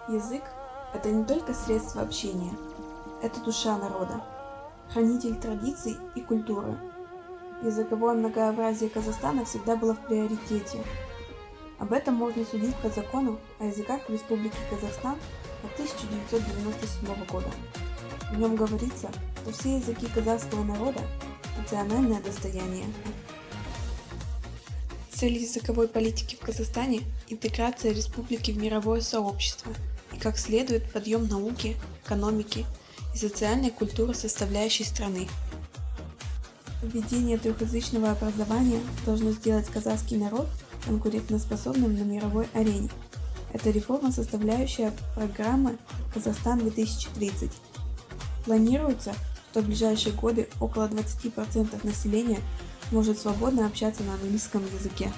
Язык– это не только средство общения, это душа народа, хранитель традиций и культуры. Языковое многообразие Казахстана всегда было в приоритете. Об этом можно судить по закону о языках Республики Казахстан от 1997 года. В нем говорится, что все языки казахского народа – национальное достояние. Цель языковой политики в Казахстане – интеграция республики в мировое сообщество и, как следует, подъем науки, экономики и социальной культуры составляющей страны. Введение трехязычного образования должно сделать казахский народ конкурентоспособным на мировой арене. Это реформа, составляющая программы «Казахстан-2030». Планируется, что в ближайшие годы около 20% населения может свободно общаться на английском языке.